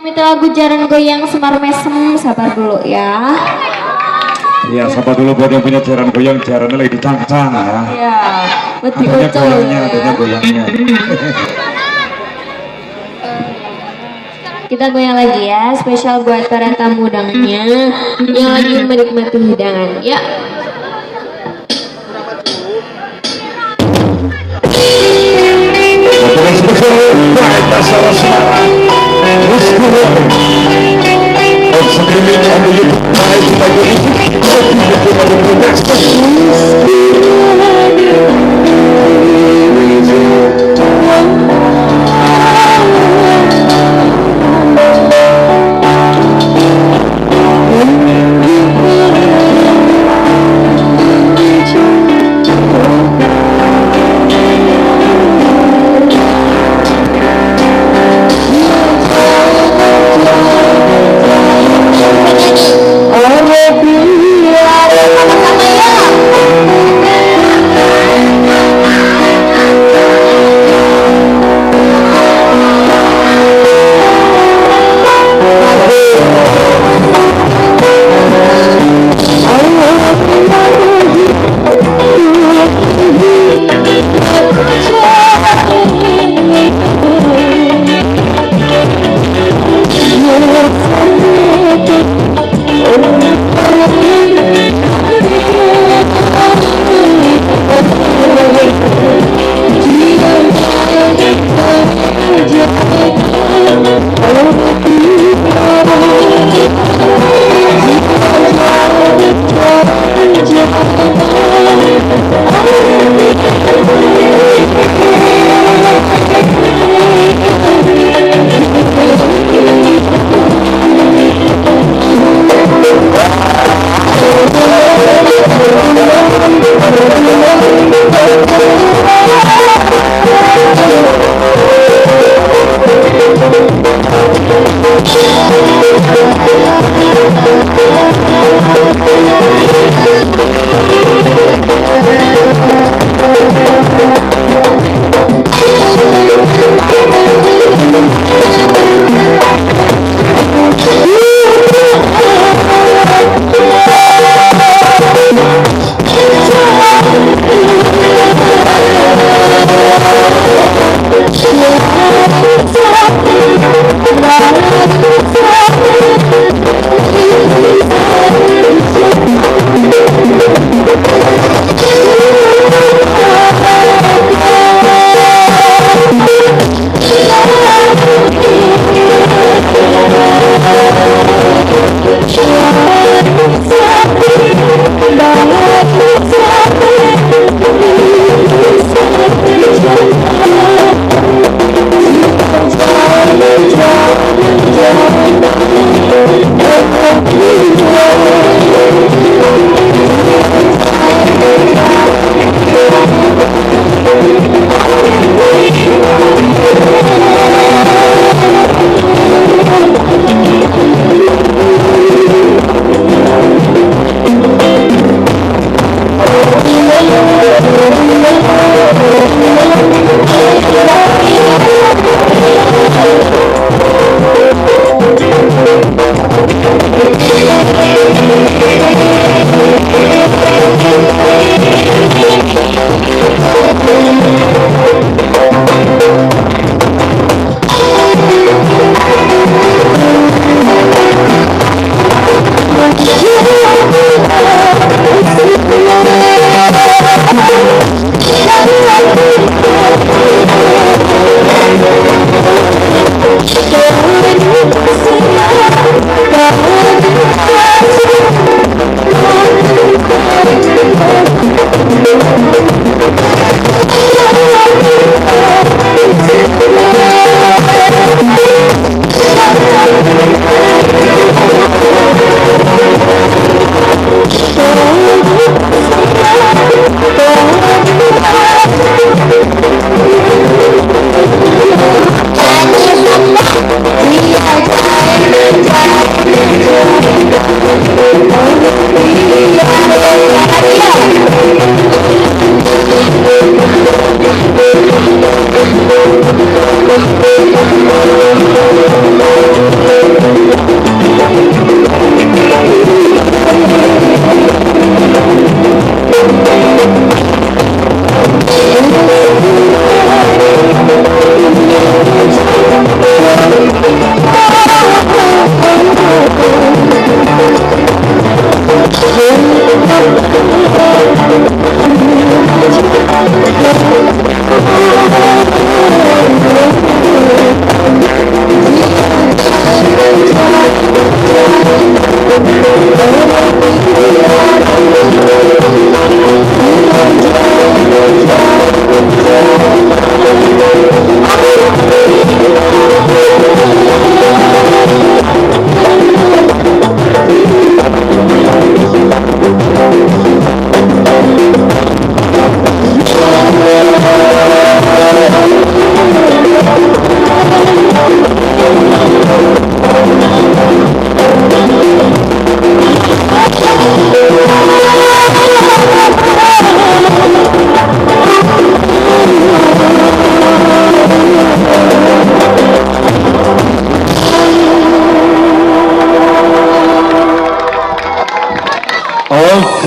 Itu lagu Jaran Goyang Semar Mesem, sabar dulu ya. Iya, sabar dulu buat yang punya jaran goyang, jarannya lagi dicang-cang ya. Iya, betul Adanya betul. goyangnya, adanya goyangnya. Kita goyang lagi ya, spesial buat para tamu undangannya yang lagi menikmati hidangan. Ya. Sama-sama ya.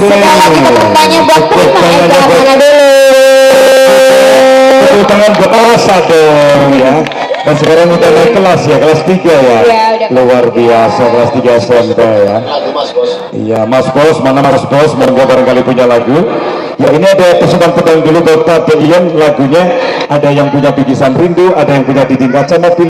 Sekali lagi tepuk tangannya buat Prima Eka mana dulu. Tepuk tangan buat Asa dong ya. Dan sekarang udah naik kelas ya, kelas 3 ya. Luar biasa, kelas 3 SMP ya. Iya, Mas Bos, mana Mas Bos? Monggo barangkali punya lagu. Ya ini ada persembahan dulu buat Pak Ian, lagunya ada yang punya Bikisan Rindu, ada yang punya Dinding Kaca Mobil.